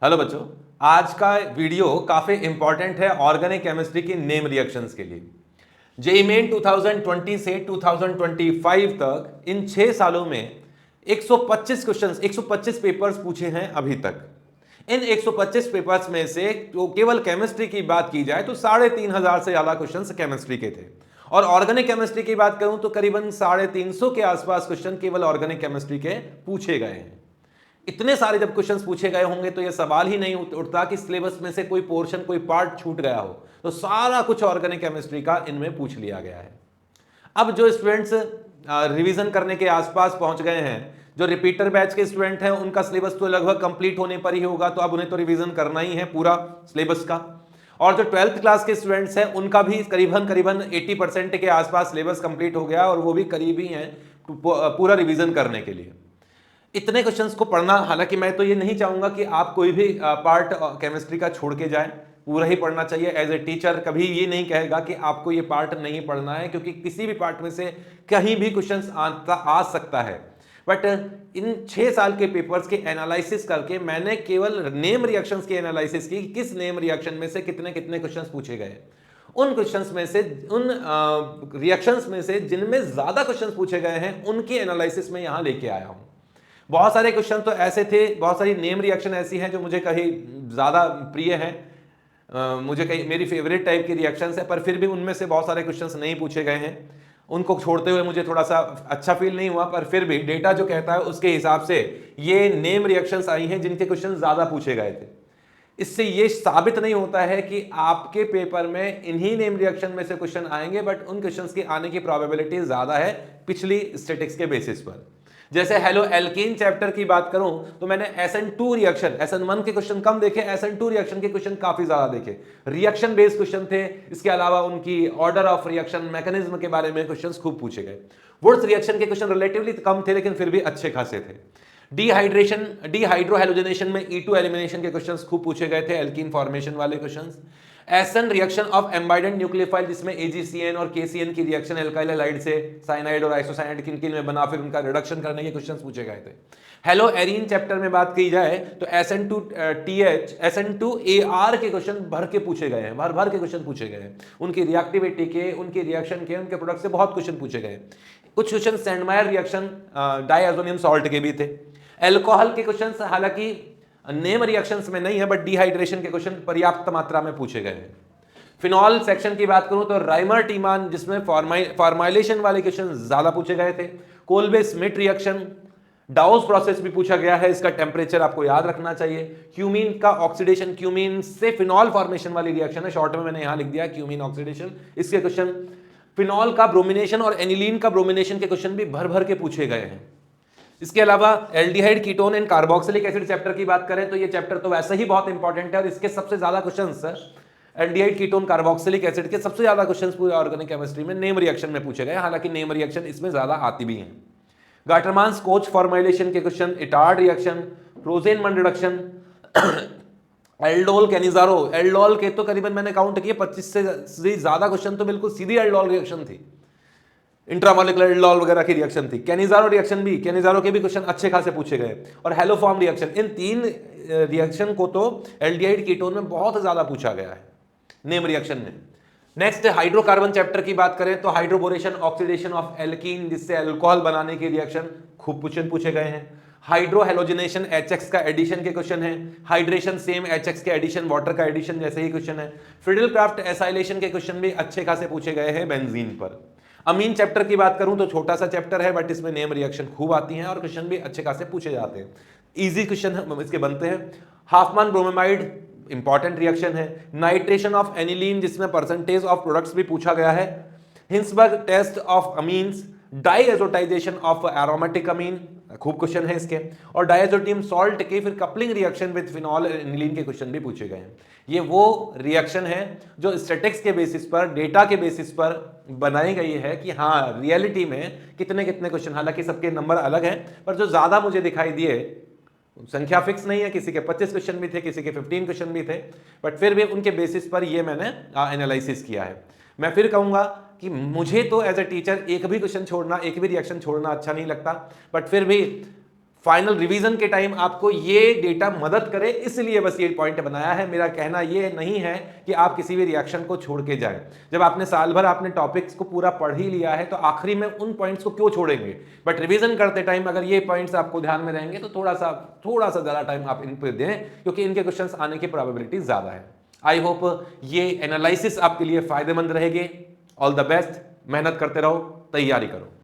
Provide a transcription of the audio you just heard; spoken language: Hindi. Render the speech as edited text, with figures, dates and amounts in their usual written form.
हेलो बच्चों, आज का वीडियो काफी इंपॉर्टेंट है ऑर्गेनिक केमिस्ट्री की नेम रिएक्शंस के लिए। जेईई मेन 2020 से 2025 तक इन 6 सालों में 125 क्वेश्चंस 125 पेपर्स पूछे हैं अभी तक। इन 125 पेपर्स में से जो केवल केमिस्ट्री की बात की जाए तो 3,500 से ज्यादा क्वेश्चंस केमिस्ट्री के थे, और ऑर्गेनिक केमिस्ट्री की बात करूं तो करीबन 350 के आसपास क्वेश्चन केवल ऑर्गेनिक केमिस्ट्री के पूछे गए हैं। इतने सारे जब क्वेश्चंस पूछे गए होंगे तो यह सवाल ही नहीं उठता कि सिलेबस में से कोई पोर्शन कोई पार्ट छूट गया हो। तो सारा कुछ ऑर्गेनिक केमिस्ट्री का इनमें पूछ लिया गया है। अब जो स्टूडेंट्स रिवीजन करने के आसपास पहुंच गए हैं, जो रिपीटर बैच के स्टूडेंट हैं, उनका सिलेबस तो लगभग कंप्लीट होने पर ही होगा, तो अब उन्हें तो रिवीजन करना ही है पूरा सिलेबस का। और जो 12th क्लास के स्टूडेंट्स हैं उनका भी करीबन 80% के आसपास सिलेबस कंप्लीट हो गया, और वो भी करीब ही हैं पूरा रिवीजन करने के लिए। इतने क्वेश्चंस को पढ़ना, हालांकि मैं तो ये नहीं चाहूंगा कि आप कोई भी पार्ट केमिस्ट्री का छोड़ के जाएं, पूरा ही पढ़ना चाहिए। एज ए टीचर कभी ये नहीं कहेगा कि आपको ये पार्ट नहीं पढ़ना है, क्योंकि किसी भी पार्ट में से कहीं भी क्वेश्चंस आ सकता है। बट इन 6 साल के पेपर्स के एनालिसिस करके मैंने केवल नेम रिएक्शंस की एनालिसिस की, किस नेम रिएक्शन में से कितने कितने क्वेश्चंस पूछे गए। उन क्वेश्चंस में से, उन रिएक्शंस में से जिनमें ज्यादा क्वेश्चंस पूछे गए हैं, उनकी एनालिसिस में यहां लेके आया हूं। बहुत सारे क्वेश्चन तो ऐसे थे, बहुत सारी नेम रिएक्शन ऐसी हैं जो मुझे कहीं ज़्यादा प्रिय हैं, मुझे कहीं मेरी फेवरेट टाइप की रिएक्शंस है, पर फिर भी उनमें से बहुत सारे क्वेश्चंस नहीं पूछे गए हैं। उनको छोड़ते हुए मुझे थोड़ा सा अच्छा फील नहीं हुआ, पर फिर भी डेटा जो कहता है उसके हिसाब से ये नेम रिएक्शंस आई हैं जिनके क्वेश्चन ज़्यादा पूछे गए थे। इससे ये साबित नहीं होता है कि आपके पेपर में इन्हीं नेम रिएक्शन में से क्वेश्चन आएंगे, बट उन क्वेश्चंस के आने की प्रोबेबिलिटी ज़्यादा है पिछली स्टैटिक्स के बेसिस पर। जैसे हेलो एल्कीन चैप्टर की बात करूं तो मैंने SN2 रिएक्शन, SN1 के क्वेश्चन कम देखे, SN2 रिएक्शन के क्वेश्चन काफी ज्यादा देखे। रिएक्शन बेस्ड क्वेश्चन थे, इसके अलावा उनकी ऑर्डर ऑफ रिएक्शन मैकेनिज्म के बारे में क्वेश्चंस खूब पूछे गए। वुड्स रिएक्शन के क्वेश्चन रिलेटिवली कम थे, लेकिन फिर भी अच्छे खासे थे। डिहाइड्रोहेलोजनेशन में E2 एलिमिनेशन के क्वेश्चंस खूब पूछे गए थे, एल्कीन फॉर्मेशन वाले questions. SN reaction of ambident nucleophile, जिसमें AgCN और KCN की रिएक्शन एल्काइल हैलाइड से साइनाइड और आइसोसाइनाइड किन में बना, फिर उनका रिडक्शन करने के क्वेश्चंस पूछे गए थे। हेलो एरीन चैप्टर में बात की जाए तो SN2TH SN2AR के क्वेश्चन भर के पूछे गए हैं, भर के क्वेश्चन पूछे गए हैं। उनकी रिएक्टिविटी के, उनकी रिएक्शन के, उनके प्रोडक्ट से बहुत क्वेश्चन पूछे गए। कुछ क्वेश्चन सैंडमायर रिएक्शन डाइएजोनियम सॉल्ट के भी थे। एल्कोहल के क्वेश्चन हालांकि नेम रिएक्शंस में नहीं है, बट डिहाइड्रेशन के क्वेश्चन पर्याप्त मात्रा में पूछे गए हैं। फिनॉल सेक्शन की बात करूं तो राइमर टीमान, जिसमें फॉर्माइलेशन वाले क्वेश्चन ज्यादा पूछे गए थे। कोल्बे स्मिथ रिएक्शन, डाउस प्रोसेस भी पूछा गया है, इसका टेम्परेचर आपको याद रखना चाहिए। क्यूमीन का ऑक्सीडेशन, क्यूमीन से फिनॉल फॉर्मेशन वाली रिएक्शन है, शॉर्ट में मैंने यहां लिख दिया क्यूमीन ऑक्सीडेशन, इसके क्वेश्चन। फिनॉल का ब्रोमिनेशन और एनिलीन का ब्रोमिनेशन के क्वेश्चन भी भर के पूछे गए हैं। इसके अलावा aldehyde, ketone and carboxylic acid chapter की बात करें तो ये चैप्टर तो वैसे ही बहुत इंपॉर्टेंट है, और इसके सबसे ज्यादा questions aldehyde, ketone, carboxylic acid के सबसे ज्यादा क्वेश्चंस पूरे ऑर्गेनिक केमिस्ट्री में नेम रिएक्शन में पूछे गए। हालांकि नेम रिएक्शन इसमें ज्यादा आती भी हैं। गाटरमांस कोच फॉर्मुलेशन के question, Etard reaction, Rosenmund reduction, aldol Cannizzaro, aldol के तो करीबन मैंने काउंट किए 25 से ज्यादा क्वेश्चन तो बिल्कुल सीधी एल्डोल रिएक्शन थी, इंट्रामोलिकुलर एल्डोल वगैरह की रिएक्शन थी। कैनिजारो रिएक्शन भी, कैनिजारो के भी क्वेश्चन अच्छे खासे पूछे गए। और हेलोफॉर्म रिएक्शन, इन 3 रिएक्शन को तो एल्डिहाइड कीटोन में बहुत ज्यादा पूछा गया है नेम रिएक्शन में। नेक्स्ट हाइड्रोकार्बन चैप्टर की बात करें तो हाइड्रोबोरेशन ऑक्सीडेशन ऑफ एल्कीन, जिससे अल्कोहल बनाने की रिएक्शन खूब क्वेश्चन पूछे गए हैं। हाइड्रोहेलोजनेशन HX का एडिशन के क्वेश्चन है। हाइड्रेशन सेम HX के एडिशन, वाटर का एडिशन जैसे ही क्वेश्चन है। फ्रिडलक्राफ्ट एसाइलेशन के क्वेश्चन भी अच्छे खासे पूछे गए हैं बेंजीन पर। अमीन चैप्टर की बात करूं तो छोटा सा चैप्टर है, बट इसमें नेम रिएक्शन खूब आती हैं और क्वेश्चन भी अच्छे खासे पूछे जाते हैं, इजी क्वेश्चन इसके बनते हैं। हाफमैन ब्रोमाइड इंपॉर्टेंट रिएक्शन है। नाइट्रेशन ऑफ एनिलीन, जिसमें परसेंटेज ऑफ प्रोडक्ट्स भी पूछा गया है। Hinsberg test of amines, diazotization of aromatic amine, खूब क्वेश्चन है इसके। और डाइएजोटियम सॉल्ट के फिर coupling reaction with phenol aniline के क्वेश्चन भी पूछे गए हैं। ये वो रिएक्शन है जो स्टैटिक्स के बेसिस पर, डेटा के बेसिस पर बनाई गई है कि हाँ रियलिटी में कितने कितने क्वेश्चन, हालांकि सबके नंबर अलग हैं, पर जो ज्यादा मुझे दिखाई दिए, संख्या फिक्स नहीं है, किसी के 25 क्वेश्चन भी थे, किसी के 15 क्वेश्चन भी थे, बट फिर भी उनके बेसिस पर ये मैंने एनालिसिस किया है। मैं फिर कहूंगा कि मुझे तो एज ए टीचर एक भी क्वेश्चन छोड़ना, एक भी रिएक्शन छोड़ना अच्छा नहीं लगता, बट फिर भी फाइनल रिवीजन के टाइम आपको ये डेटा मदद करे, इसलिए बस ये पॉइंट बनाया है। मेरा कहना ये नहीं है कि आप किसी भी रिएक्शन को छोड़ के जाएं। जब आपने साल भर आपने टॉपिक्स को पूरा पढ़ ही लिया है तो आखिरी में उन पॉइंट्स को क्यों छोड़ेंगे। बट रिवीजन करते टाइम अगर ये पॉइंट्स आपको ध्यान में रहेंगे तो थोड़ा सा ज्यादा टाइम आप इन पर दें, क्योंकि इनके क्वेश्चंस आने की प्रोबेबिलिटी ज्यादा है। आई होप ये एनालिसिस आपके लिए फायदेमंद रहेगी। ऑल द बेस्ट, मेहनत करते रहो, तैयारी करो।